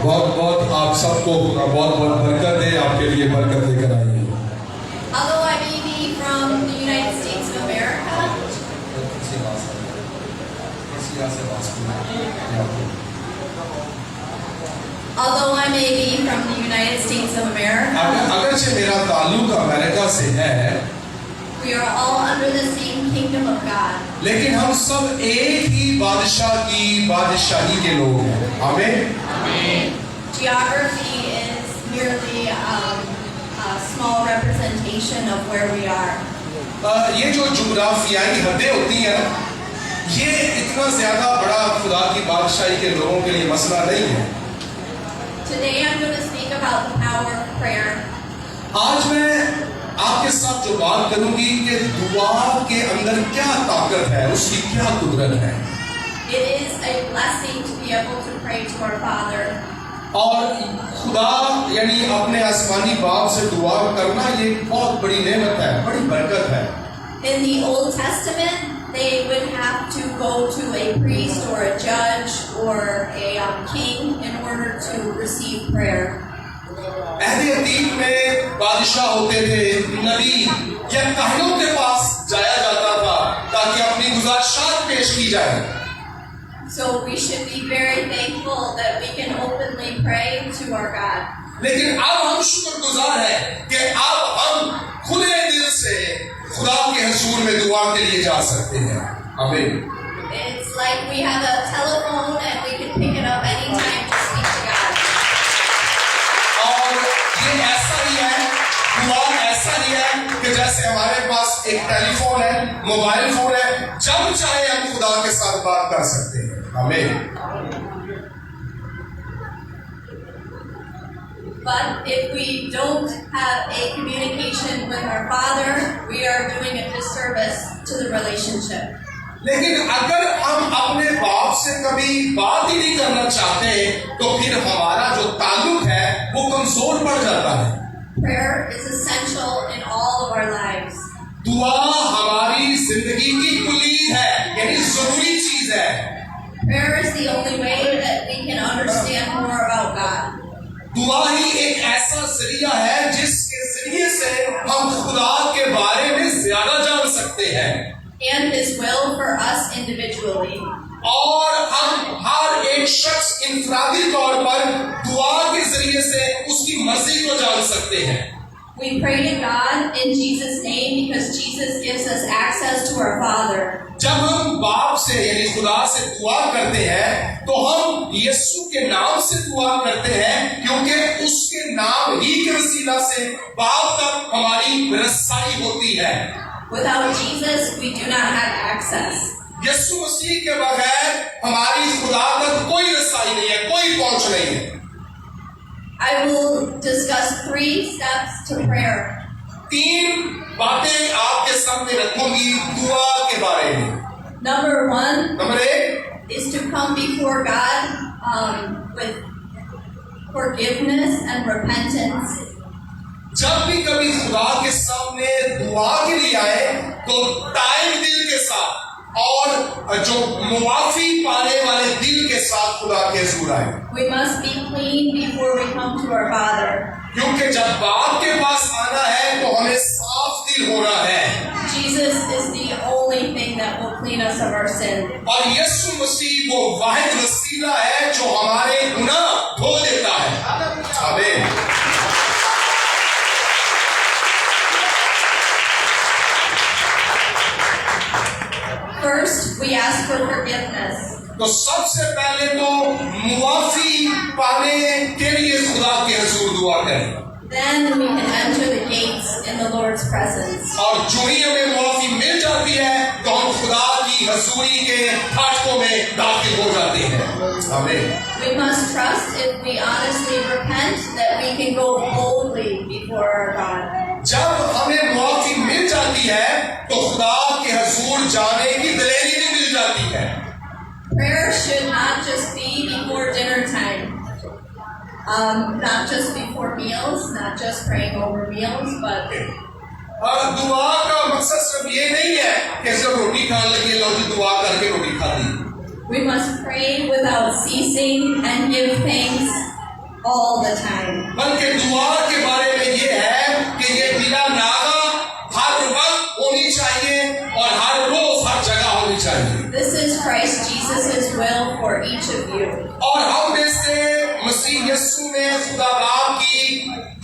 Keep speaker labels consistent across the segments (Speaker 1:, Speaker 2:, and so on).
Speaker 1: बहुत बहुत आप सबको बहुत बहुत बरकत दे, आपके लिए बरकत लेकर आई है।
Speaker 2: Although I may be from the United States of America,
Speaker 1: अगर से मेरा ताल्लुक अमेरिका से है,
Speaker 2: we are all under the same kingdom of God.
Speaker 1: लेकिन हम सब एक ही बादशाह की बादशाही के लोग हैं। आमीन।
Speaker 2: Geography is merely a small representation of where we are.
Speaker 1: ये जो जुग्राफियाई हदें होती हैं, ये इतना ज्यादा बड़ा खुदा की बादशाही के लोगों के लिए मसला नहीं है।
Speaker 2: Today I'm going to speak about the power of prayer.
Speaker 1: आज मैं आपके साथ जो बात करूंगी कि दुआ के अंदर क्या ताकत है, उसकी क्या कुदरत है।
Speaker 2: It is a blessing to be able to pray to our Father.
Speaker 1: और खुदा यानी अपने आसमानी बाप से दुआ करना ये बहुत बड़ी नेमत है, बड़ी बरकत है।
Speaker 2: In the Old Testament, they would have to go to a priest or a judge or a king in order to receive prayer.
Speaker 1: अहद अतीत में बादशाह होते थे, नबी या काहिनों के पास जाया जाता था ताकि अपनी गुजारिशात पेश की जाए।
Speaker 2: So we should be very thankful that we can openly pray to our God.
Speaker 1: लेकिन अब हम शुक्रगुजार हैं कि अब हम खुले दिल से खुदा के हुजूर में दुआ के लिए जा सकते हैं। आमीन।
Speaker 2: It's like we have a telephone and we can pick it up anytime to speak to God.
Speaker 1: और ये ऐसा ही है, दुआ ऐसा ही है कि जैसे हमारे पास एक टेलीफोन है, मोबाइल फोन है, जब चाहे हम खुदा के साथ बात कर सकते हैं। आमीन।
Speaker 2: But if we don't have a communication with our Father, we are doing a disservice to the relationship.
Speaker 1: लेकिन अगर हम अपने बाप से कभी बात ही नहीं करना चाहते, तो फिर हमारा जो ताल्लुक है वो कमजोर पड़ जाता है।
Speaker 2: Prayer is essential in all of our lives.
Speaker 1: दुआ हमारी जिंदगी की कुलीद है, यानी जरूरी चीज है।
Speaker 2: Prayer is the only way that we can understand more about God.
Speaker 1: दुआ ही एक ऐसा जरिया है जिसके जरिए से हम खुदा के बारे में ज्यादा जान सकते हैं।
Speaker 2: And His will for us individually.
Speaker 1: और हम हर एक शख्स इंफरादी तौर पर दुआ के जरिए से उसकी मर्जी को जान सकते हैं।
Speaker 2: We pray to God in Jesus' name because Jesus gives us access to our Father.
Speaker 1: जब हम बाप से यानी खुदा से दुआ करते हैं तो हम यीशु के नाम से दुआ करते हैं, क्योंकि उसके नाम ही के वसीला से बाप तक हमारी रसाई होती है।
Speaker 2: Without Jesus, we do not have access.
Speaker 1: यीशु मसीह के बगैर हमारी खुदा तक कोई रसाई नहीं है, कोई पहुंच नहीं है।
Speaker 2: I will discuss 3 steps to prayer.
Speaker 1: 3 बातें आपके सामने रखूंगी दुआ के बारे में।
Speaker 2: Number 1
Speaker 1: number 1
Speaker 2: is to come before God with forgiveness and repentance.
Speaker 1: जब भी कभी खुदा के सामने दुआ के लिए आए तो ताइब दिल के साथ और जो मुआफी पाने वाले दिल के साथ खुदा के हुजूर आए।
Speaker 2: We must be clean before we come to our Father.
Speaker 1: क्योंकि जब बाप के पास आना है तो हमें साफ दिल होना है।
Speaker 2: Jesus is the only thing that will clean us of our sin.
Speaker 1: और यीशु मसीह वो वाहिद वसीला है जो हमारे गुनाह धो देता है। आमीन।
Speaker 2: First, we ask for forgiveness.
Speaker 1: तो सबसे पहले तो मुआफी पाने के लिए खुदा के हुजूर दुआ करें।
Speaker 2: Then we can enter the gates in the Lord's presence.
Speaker 1: और जो ही हमें मुआफी मिल जाती है तो हम खुदा की हजूरी के फाटकों में दाखिल हो जाते हैं। आमीन।
Speaker 2: We must trust if we honestly repent that we can go boldly before our God.
Speaker 1: जब हमें मुआफी मिल जाती है तो खुदा के हुजूर जाने की दलेरी भी मिल जाती है।
Speaker 2: Prayer should not just be before dinner time. Not just before meals, not just praying over meals, but
Speaker 1: दुआ का मकसद सिर्फ ये नहीं है कि जब रोटी खाने लगे लो जी दुआ करके रोटी खा ली।
Speaker 2: we must pray without ceasing and give thanks all the time.
Speaker 1: बल्कि दुआ के बारे में ये है कि ये बिला नागा हर वक्त होनी चाहिए और हर रोज हर जगह होनी चाहिए।
Speaker 2: This is Christ Jesus' will for each of you.
Speaker 1: और हम में से मसीह यीशु में खुदा बाप की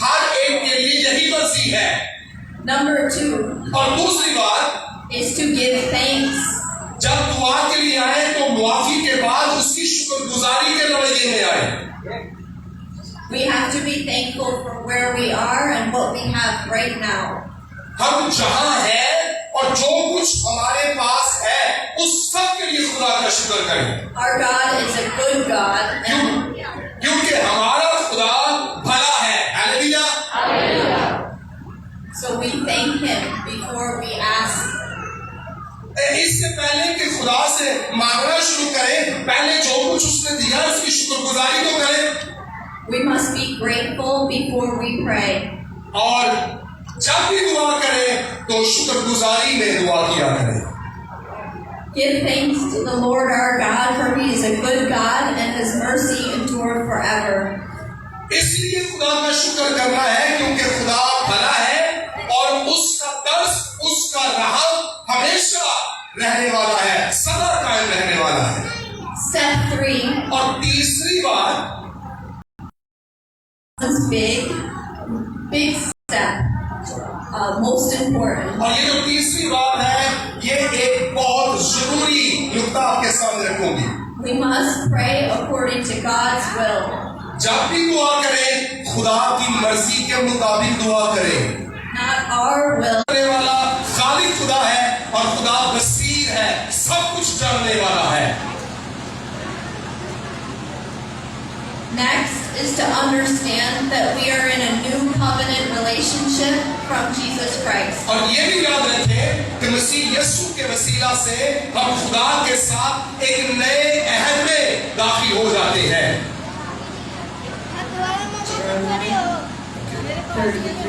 Speaker 1: हर एक के लिए यही मर्जी है।
Speaker 2: Number 2
Speaker 1: और दूसरी बात
Speaker 2: is to give thanks.
Speaker 1: जब दुआ के लिए आए तो मुआफी के बाद उसकी शुक्रगुजारी के रवैये में आए।
Speaker 2: We have to be thankful for where we are and what we have right now.
Speaker 1: हम जहां हैं और जो कुछ हमारे पास है उस सब के लिए खुदा का शुक्र करें।
Speaker 2: Our God is a good God, and
Speaker 1: क्योंकि हमारा खुदा भला है। Hallelujah.
Speaker 2: so we thank Him before we ask.
Speaker 1: इससे पहले कि खुदा से मांगना शुरू करें, पहले जो कुछ उसने दिया उसकी शुक्रगुजारी तो करें।
Speaker 2: We must be grateful before we pray.
Speaker 1: और जब भी दुआ करें तो शुक्रगुजारी में दुआ किया करें।
Speaker 2: Give thanks to the Lord our God, for He is a good God and His mercy endure forever.
Speaker 1: इसलिए खुदा का शुक्र करना है क्योंकि खुदा भला है और उसका दर्श, उसका रहम हमेशा रहने वाला है, सदा कायम रहने वाला है।
Speaker 2: Step 3
Speaker 1: और तीसरी बात
Speaker 2: is big step, most important.
Speaker 1: और ये जो तीसरी बात है ये एक बहुत जरूरी नुक्ता आपके सामने रखूंगी।
Speaker 2: We must pray according to God's will.
Speaker 1: जब भी दुआ करें खुदा की मर्जी के मुताबिक दुआ करें।
Speaker 2: Not our will.
Speaker 1: करने वाला खालिक खुदा है और खुदा बसीर है, सब कुछ जानने वाला है।
Speaker 2: Next is to understand that we are in a new covenant relationship from Jesus Christ.
Speaker 1: और ये भी याद रखें कि मसीह यीशु के वसीला से हम खुदा के साथ एक नए अहद में दाखिल हो जाते हैं।
Speaker 2: 31.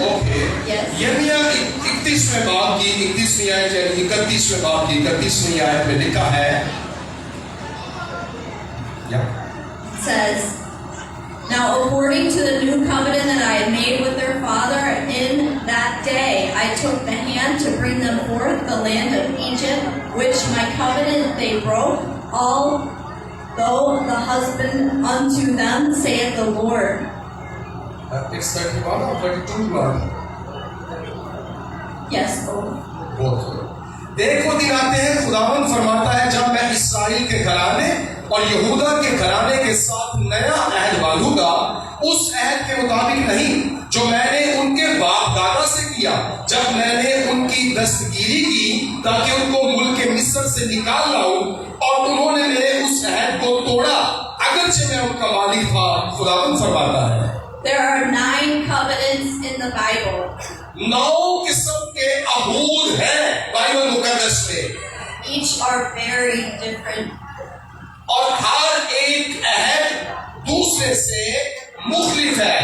Speaker 1: ओके।
Speaker 2: Yes.
Speaker 1: यर्मिया 31वें बाब की 31वीं आयत यानी 31वें बाब की 31वीं आयत में लिखा है।
Speaker 2: Says, now according to the new covenant that I had made with their father, in that day I took the hand to bring them forth the land of Egypt, which my covenant they broke, although the husband unto them, saith the Lord.
Speaker 1: It's 31 or 32 bar?
Speaker 2: Yes, both.
Speaker 1: देखो दिन आते हैं खुदावंद फरमाता है जब मैं इस्राएल के घराने और यहूदा के घराने के साथ नया अहद बांधूंगा, उस अहद के मुताबिक नहीं जो मैंने उनके बाप दादा से किया जब मैंने उनकी दस्तगीरी की ताकि उनको मुल्क मिस्र से निकाल लाऊं, और उन्होंने मेरे उस अहद को तोड़ा अगरचे मैं उनका मालिक था। खुदावंद फरमाता है
Speaker 2: There are 9 covenants in the Bible.
Speaker 1: 9 किस्म के अहूद हैं बाइबल मुकद्दस में।
Speaker 2: Each are very different.
Speaker 1: और हर एक अहद दूसरे से मुख्तलिफ है।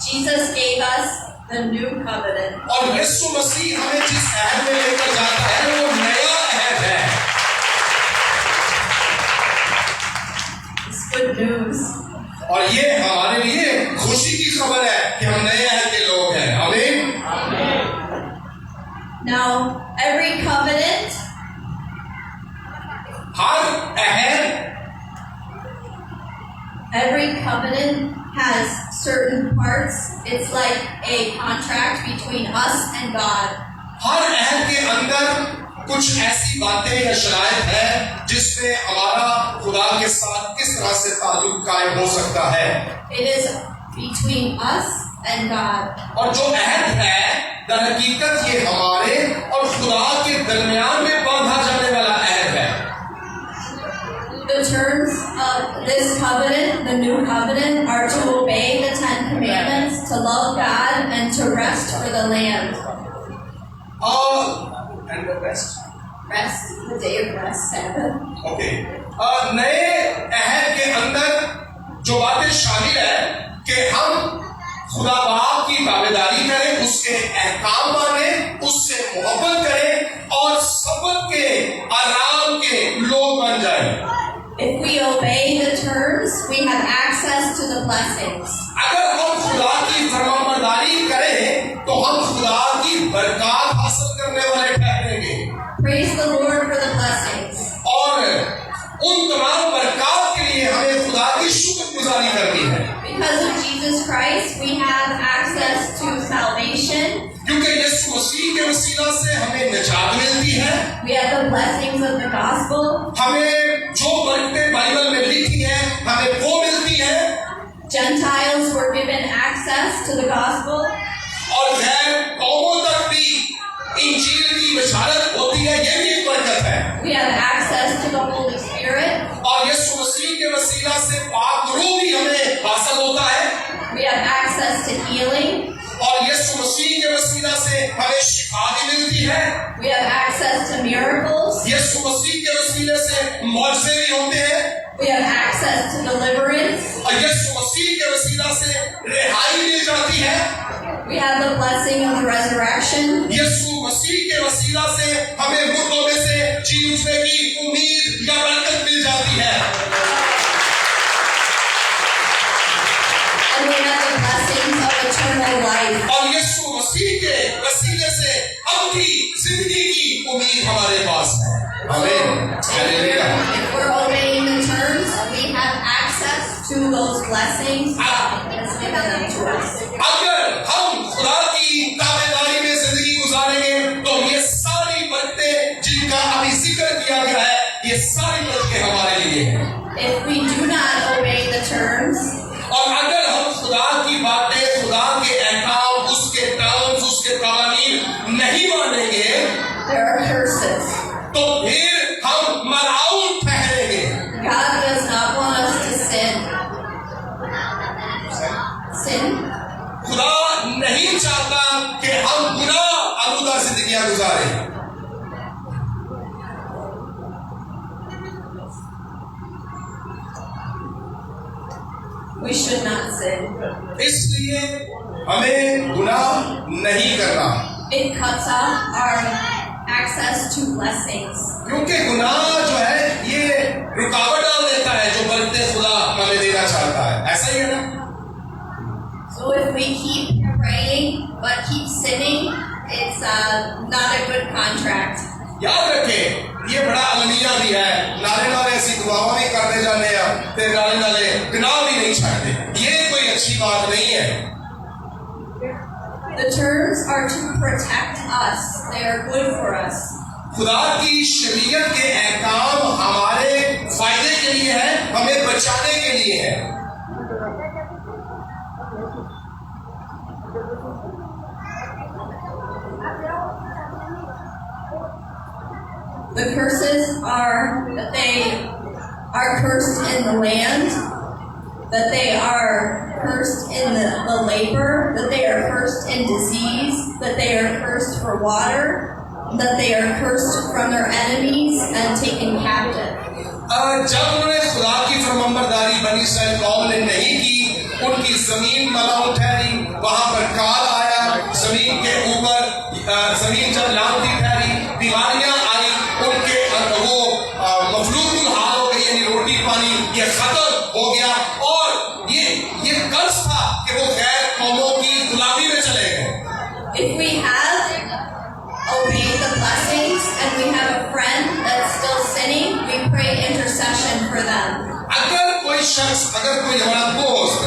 Speaker 2: Jesus gave us the new covenant.
Speaker 1: और यीशु मसीह हमें जिस अहद में लेकर जाता है वो नया अहद है।
Speaker 2: It's good news.
Speaker 1: और ये हमारे लिए खुशी की खबर है कि हम नए अहद के लोग हैं। आमीन।
Speaker 2: Now, every covenant
Speaker 1: her Ahad
Speaker 2: has certain parts. It's like a contract between us and God.
Speaker 1: हर अहद के अंदर कुछ ऐसी बातें या शराइत है जिसमें हमारा खुदा के साथ किस तरह से ताल्लुक कायम हो सकता है।
Speaker 2: It is between us and God.
Speaker 1: और जो अहद है दर हकीकत ये हमारे और खुदा के दरमियान में बांधा जाने वाला अहद है।
Speaker 2: The terms of this covenant, the new covenant, are to obey the 10 commandments, to love God, and to rest for the land.
Speaker 1: And the rest.
Speaker 2: Rest, the day of rest, Sabbath.
Speaker 1: Okay. नए अहद के अंदर जो बातें शामिल है कि हम खुदा बाप की ताबेदारी करें, उसके अहकाम माने, उससे मोहब्बत करें और सबके आराम के लोग बन जाएं।
Speaker 2: If we obey the terms, we have access to the blessings.
Speaker 1: अगर हम खुदा की फरमाबरदारी करें तो हम खुदा की बरकत हासिल करने वाले ठहरेंगे।
Speaker 2: Praise the Lord for the blessings.
Speaker 1: और उन तमाम बरकत के लिए हमें खुदा की शुक्रगुजारी करनी है।
Speaker 2: Because of Jesus Christ, we have access to salvation.
Speaker 1: क्योंकि यीशु मसीह के वसीला से हमें निजात मिलती है।
Speaker 2: We have the blessings of the gospel.
Speaker 1: हमें जो बरकतें बाइबल में लिखी हैं, हमें वो मिलती हैं।
Speaker 2: Gentiles were given access to the gospel.
Speaker 1: और गैर कौमों तक भी इंजील की बशारत होती है, ये भी एक बरकत है।
Speaker 2: We have access to the Holy Spirit.
Speaker 1: और यीशु मसीह के वसीला से पाक रूह भी हमें हासिल होता है।
Speaker 2: We have access to healing.
Speaker 1: और यीशु मसीह के वसीला से हमें शिफा भी मिलती है।
Speaker 2: We have access to miracles.
Speaker 1: यीशु मसीह के वसीले से मौजज़े भी होते हैं।
Speaker 2: We have access to deliverance.
Speaker 1: और यीशु मसीह के वसीला से रिहाई मिल जाती है।
Speaker 2: We have the blessing of the resurrection.
Speaker 1: यीशु मसीह के वसीला से हमें मुर्दों में से जी उठने की उम्मीद या बरकत मिल जाती है।
Speaker 2: And we have the blessings of eternal life.
Speaker 1: और यीशु मसीह के वसीले से अपनी जिंदगी की उम्मीद हमारे पास है। आमीन। Hallelujah.
Speaker 2: If we're obeying the terms, we have access to those blessings God has given them to us.
Speaker 1: अगर हम खुदा की ताबेदारी में जिंदगी गुजारेंगे तो ये सारी बरकतें जिनका अभी जिक्र किया गया है, ये सारी बरकतें हमारे लिए हैं।
Speaker 2: If we do not obey the terms,
Speaker 1: और अगर हम खुदा की बातें, खुदा के अहकाम, उसके टर्म्स, उसके कानून नहीं मानेंगे,
Speaker 2: there are curses.
Speaker 1: तो फिर हम मलाउन ठहरेंगे।
Speaker 2: God does not want us to sin. Sin.
Speaker 1: खुदा नहीं चाहता कि हम गुनाह आलूदा जिंदगियां गुजारें।
Speaker 2: We should not sin.
Speaker 1: इसलिए हमें गुनाह नहीं करना,
Speaker 2: It cuts off our access to blessings.
Speaker 1: क्योंकि गुनाह जो है ये रुकावट डाल देता है जो बरकतें खुदा हमें देना चाहता है। ऐसा ही है ना?
Speaker 2: So if we keep praying but keep sinning, it's not a good contract.
Speaker 1: याद रखें, ये बड़ा अलमिया भी है। नाले नाले ऐसी दुआओं नहीं करते जाने हैं, फिर नाले नाले गुनाह भी नहीं छाड़ते। ये कोई अच्छी बात नहीं है।
Speaker 2: The terms are to protect us. They are good for us.
Speaker 1: खुदा की शरीयत के अहकाम हमारे फायदे के लिए है, हमें बचाने के लिए है।
Speaker 2: The curses are that they are cursed in the land, that they are cursed in the labor, that they are cursed in disease, that they are cursed for water, that they are cursed from their enemies and taken captive.
Speaker 1: जब उन्होंने खुदा की फरमाबरदारी बनी इस्राएल कौम ने नहीं की, उनकी जमीन मलाउन ठहरी, वहां पर काल आया, जमीन के ऊपर जमीन जब लांती ठहरी, बीमारियां आई, उनके वो मफलूकुल हाल हो गई, यानी रोटी पानी ये खत्म हो गया। और ये कर्ज था कि वो गैर कौमों की गुलामी में चले गए।
Speaker 2: If we have obeyed the blessings and we have a friend that's still sinning, we pray intercession for them.
Speaker 1: अगर कोई शख्स, अगर कोई हमारा दोस्त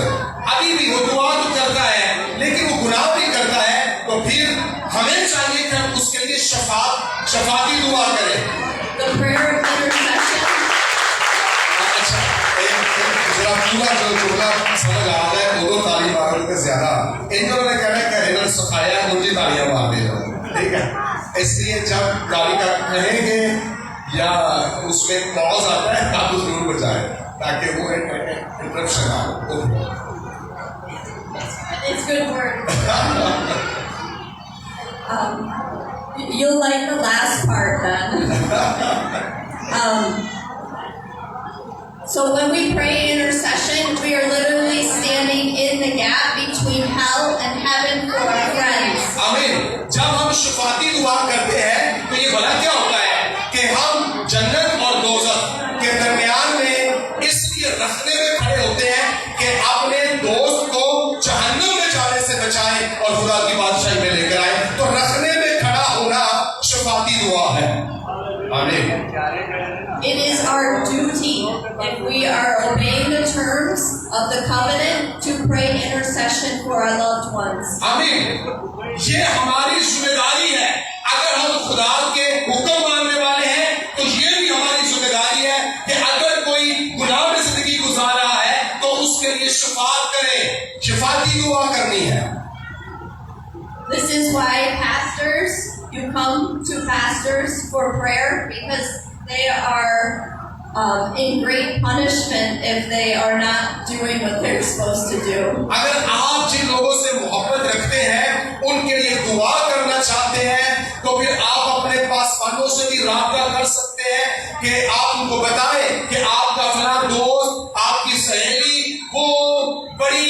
Speaker 1: अभी भी वो दुआ तो करता है लेकिन वो गुनाह भी करता है, तो फिर हमें चाहिए कि हम उसके लिए शफाती दुआ करें।
Speaker 2: The prayer of intercession.
Speaker 1: अच्छा, जरा पूरा जो जुमला समझ आ रहा है, वो ताली मारने से ज्यादा इन दोनों ने कहना कि इन्होंने सिखाया, मुझे तालियां मार दे दो, ठीक है? इसलिए जब गाली का कहेंगे या उसमें पॉज आता है, आप उस जरूर बचाएं ताकि वो इंटरप्शन ना हो।
Speaker 2: It's good work. You'll like the last part then. So when we pray intercession, we are literally standing in the gap between between hell and heaven for our friends.
Speaker 1: आमीन। जब हम शफाती दुआ करते हैं तो ये भला क्या होता है कि हम जन्नत और दोज़ख के दरमियान में इसलिए रखने में खड़े होते हैं कि अपने दोस्त को जहन्नम में जाने से बचाएं और खुदा की बादशाही में लेकर आए। तो रखने में खड़ा होना शफाती दुआ है। आमीन।
Speaker 2: It is our duty, if we are obeying the terms of the covenant, to pray intercession for our loved ones.
Speaker 1: आमीन। ये हमारी जिम्मेदारी है। अगर हम खुदा के हुक्म मानने वाले हैं तो ये भी हमारी जिम्मेदारी है कि अगर कोई गुनाह में जिंदगी गुजार रहा है तो उसके लिए शफात करें, शफाती दुआ करनी है।
Speaker 2: This is why pastors, you come to pastors for prayer, because they are in great punishment if they are not doing what they're supposed to do.
Speaker 1: अगर आप जिन लोगों से मोहब्बत रखते हैं, उनके लिए दुआ करना चाहते हैं, तो फिर आप अपने पासवानों से भी राब्ता कर सकते हैं कि आप उनको बताएं कि आपका फला दोस्त, आपकी सहेली, वो बड़ी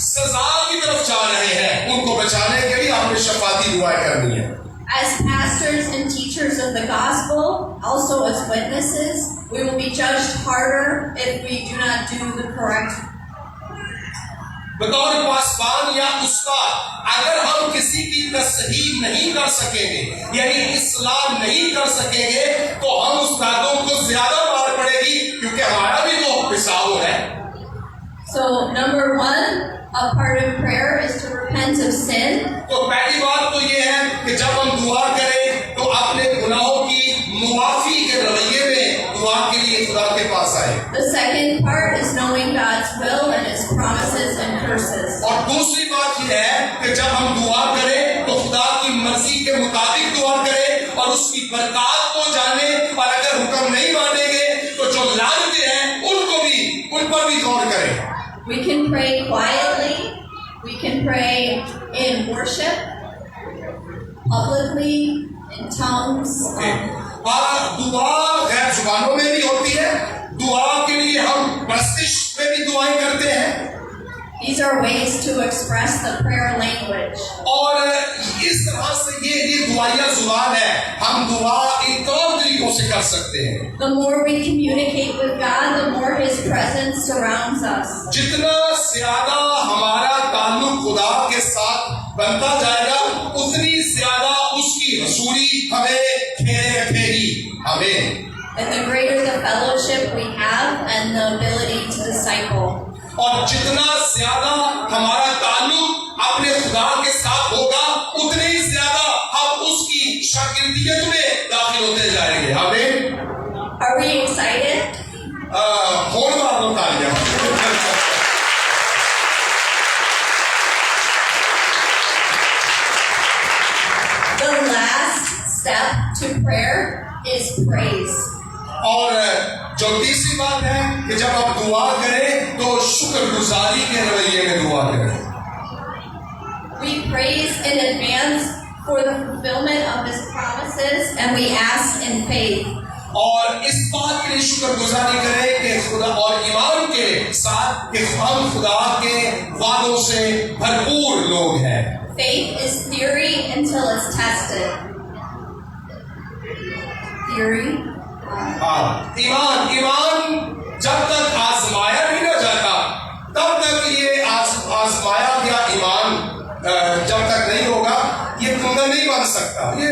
Speaker 1: सजा की तरफ जा रहे हैं। उनको बचाने के लिए आपने शफाती दुआ करनी है।
Speaker 2: As pastors and teachers of the gospel, also as witnesses, we will be judged harder if we do not do the correct.
Speaker 1: बतौर पासवान या उस्ताद अगर हम किसी की तस्हीह नहीं कर सकेंगे, यानी इस्लाह नहीं कर सकेंगे, तो हम उस्तादों को ज्यादा मार पड़ेगी, क्योंकि हमारा भी तो हिसाब है।
Speaker 2: So number one, a part of prayer is to repent of sin.
Speaker 1: तो पहली बात तो ये है कि जब हम दुआ करें तो अपने गुनाहों की मुआफी के रवैये में दुआ के लिए खुदा के पास आए।
Speaker 2: The second part is knowing God's will and His promises and curses.
Speaker 1: और दूसरी बात ये है कि जब हम दुआ करें तो खुदा की मर्जी के मुताबिक दुआ करें और उसकी बरकत को जाने, और अगर हुक्म नहीं मानेंगे तो जो लानतें हैं उन पर भी गौर करें।
Speaker 2: We can pray quietly. We can pray in worship, publicly, in tongues.
Speaker 1: और दुआ गैर जुबानों में भी होती है। दुआ के लिए हम बस्तिश में भी दुआएं करते हैं।
Speaker 2: These are ways to express the prayer language.
Speaker 1: और इस तरह से ये दुआया जुबान है। हम दुआ इन तमाम तरीकों से कर सकते हैं।
Speaker 2: The more we communicate with God, the more His presence surrounds us.
Speaker 1: जितना ज्यादा हमारा ताल्लुक खुदा के साथ बनता जाएगा, उतनी ज्यादा उसकी हसूरी हमें घेरे रखेगी। आमीन।
Speaker 2: And the greater the fellowship we have and the ability to disciple.
Speaker 1: और जितना ज्यादा हमारा ताल्लुक अपने खुदा के साथ होगा, उतने ही ज्यादा हम उसकी शागिर्दियत में दाखिल होते जाएंगे। आमीन।
Speaker 2: Are we excited?
Speaker 1: होड़ मार लो तालियां।
Speaker 2: The last step to prayer is praise.
Speaker 1: और जो तीसरी बात है कि जब आप दुआ करें तो शुक्रगुजारी के रवैये में दुआ करें।
Speaker 2: We praise in advance for the fulfillment of His promises and we ask in faith.
Speaker 1: और इस बात के लिए शुक्रगुजारी करें कि खुदा और ईमान के साथ कि हम खुदा के वादों से भरपूर लोग हैं।
Speaker 2: Faith is theory until it's tested. Theory.
Speaker 1: ईमान जब तक आजमाया नहीं ना जाता, तब तक ये आजमाया गया ईमान जब तक नहीं होगा, ये कुंदन नहीं बन सकता, ये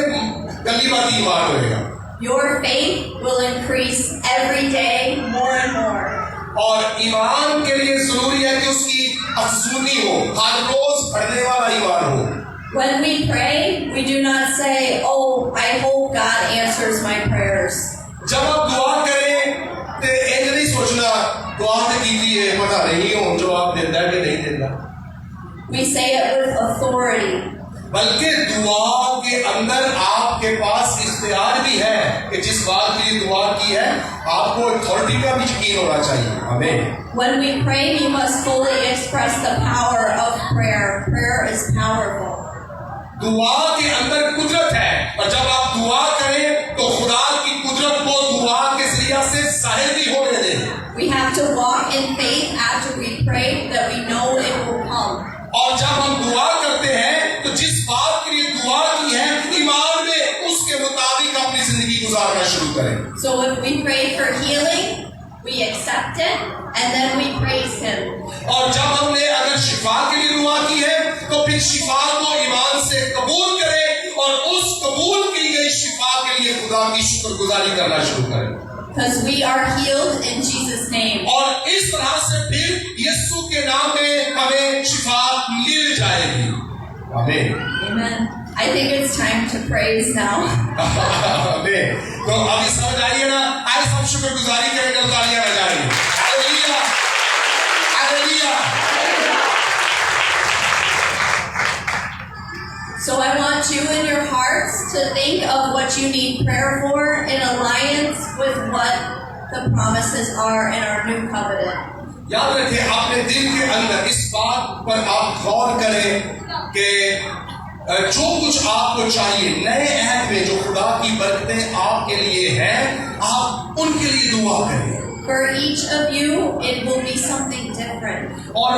Speaker 1: गलीबाती ईमान होगा।
Speaker 2: Your faith will increase every day more and more.
Speaker 1: और ईमान के लिए जरूरी है कि उसकी अफजूनी हो, हर रोज बढ़ने वाला ईमान हो।
Speaker 2: When we pray, we do not say, "Oh, I hope God answers my prayers."
Speaker 1: जब आप दुआ करें तो ये नहीं सोचना दुआ तो कीजिए, पता नहीं हो जवाब देता है कि नहीं देता।
Speaker 2: We say it with authority.
Speaker 1: बल्कि दुआ के अंदर आपके पास इख्तियार भी है कि जिस बात के लिए दुआ की है आपको अथॉरिटी का भी यकीन होना चाहिए। आमीन।
Speaker 2: When we pray, we must fully express the power of prayer. Prayer is powerful.
Speaker 1: दुआ के अंदर कुदरत है, और जब आप दुआ करें तो खुदा की कुदरत को दुआ के जरिया से जाहिर भी होने दें।
Speaker 2: We have to walk in faith after we pray that we know it will come.
Speaker 1: और जब हम गुजारना शुरू करें।
Speaker 2: So if we pray for healing, we accept it and then we praise Him.
Speaker 1: और जब हमने अगर शिफा के लिए दुआ की है तो फिर शिफा को ईमान से कबूल करें और उस कबूल की गई शिफा के लिए खुदा की शुक्रगुजारी करना शुरू करें।
Speaker 2: Because we are healed in Jesus' name.
Speaker 1: और इस तरह से फिर यीशु के नाम में हमें शिफा मिल जाएगी। आमीन।
Speaker 2: Amen. I think it's time to praise now.
Speaker 1: आमीन। तो अभी समझ आइए ना, आइए सब शुक्रगुजारी करेंगे, तालियां बजाएंगे। Hallelujah, hallelujah.
Speaker 2: So I want you in your hearts to think of what you need prayer for in alliance with what the promises are in our new covenant.
Speaker 1: याद रखें, अपने दिल के अंदर इस बात पर आप गौर करें कि जो कुछ आपको चाहिए नए अहद में, जो खुदा की बरकतें आपके लिए हैं, आप उनके लिए दुआ करें।
Speaker 2: For each of you, it will be something different.
Speaker 1: और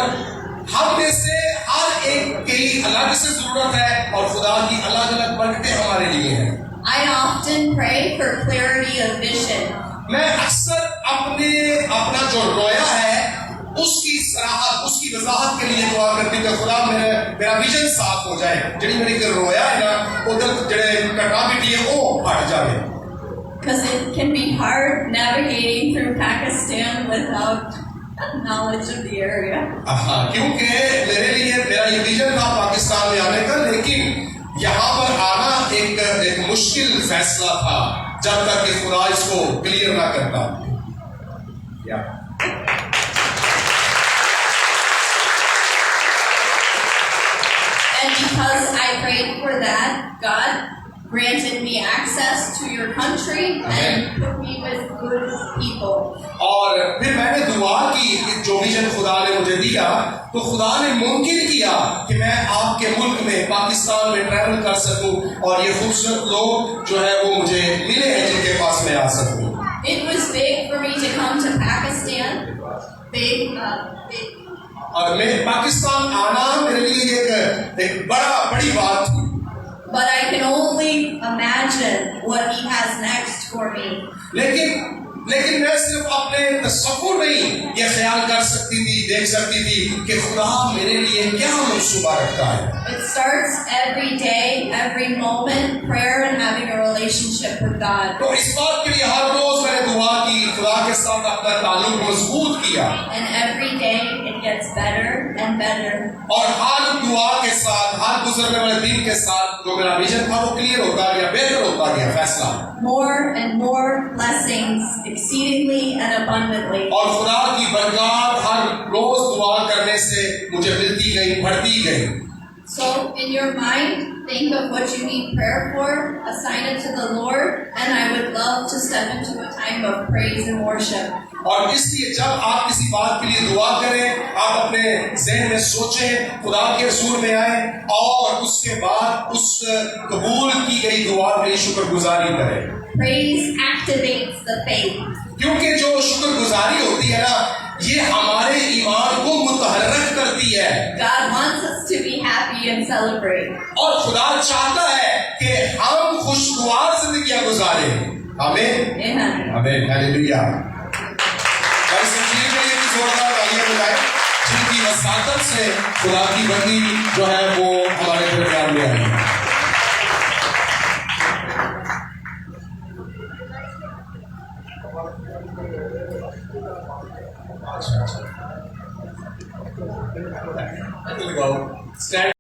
Speaker 1: हम में से हर एक की अलग से जरूरत है और खुदा की अलग अलग बरकतें हमारे लिए हैं।
Speaker 2: I often pray for clarity of vision.
Speaker 1: मैं अक्सर अपना जो रोया है उसकी सराहत, उसकी वजाहत के लिए दुआ करती हूँ कि खुदा मेरा विजन साफ हो जाए, जिहड़ी मेरी जो रोया है ना उधर जिहड़े कटाबिटी है वो हट जाए।
Speaker 2: Because it can be hard navigating through Pakistan without knowledge of the area.
Speaker 1: हाँ, क्योंकि मेरे लिए मेरा ये विजन था पाकिस्तान में आने का, लेकिन यहाँ पर आना एक मुश्किल फैसला था जब तक कि खुदा इसको क्लियर ना करता।
Speaker 2: And because I prayed for that, God granted me access to your country and put me with good people.
Speaker 1: और फिर मैंने दुआ की कि जो विजन खुदा ने मुझे दिया, तो खुदा ने मुमकिन किया कि मैं आपके मुल्क में पाकिस्तान में ट्रैवल कर सकूं और ये खूबसूरत लोग जो है वो मुझे मिले हैं जिनके पास मैं आ सकूं।
Speaker 2: It was big for me to come to Pakistan. Big.
Speaker 1: और मैं पाकिस्तान आना मेरे लिए एक बड़ी बात थी।
Speaker 2: But I can only imagine what He has next for me.
Speaker 1: लेकिन मैं सिर्फ अपने तसव्वुर नहीं ये ख्याल कर सकती थी, देख सकती थी कि खुदा मेरे लिए क्या मंसूबा रखता है।
Speaker 2: It starts every day, every moment, prayer and having a relationship with God.
Speaker 1: तो इस बात के लिए हर रोज मैंने दुआ की, खुदा के साथ अपना ताल्लुक मजबूत किया।
Speaker 2: And every day it gets better and better.
Speaker 1: और हर दुआ के साथ, हर गुजरने वाले दिन के साथ जो मेरा विजन था वो क्लियर होता गया, बेहतर होता गया फैसला।
Speaker 2: More and more blessings, exceedingly and abundantly.
Speaker 1: और खुदा की बरकत हर रोज दुआ करने से मुझे मिलती गई, बढ़ती गई।
Speaker 2: So in your mind, think of what you need prayer for, assign it to the Lord, and I would love to step into a time of praise and worship.
Speaker 1: और इसलिए जब आप किसी बात के लिए दुआ करें, आप अपने ज़हन में सोचें, खुदा के हुज़ूर में आए और उसके बाद उस कबूल की गई दुआ के लिए शुक्रगुजारी करें।
Speaker 2: Praise activates the faith.
Speaker 1: क्योंकि जो शुक्रगुजारी होती है ना, ये हमारे ईमान को मुतहर्रिक करती है।
Speaker 2: God wants us to be happy and celebrate.
Speaker 1: और खुदा चाहता है कि हम खुशगवार जिंदगियां गुजारें। आमीन।
Speaker 2: Amen.
Speaker 1: आमीन। हालेलुया। जिनकी वसातत से खुदा की बंदी जो है वो हमारे दरमियान में आई। अच्छा।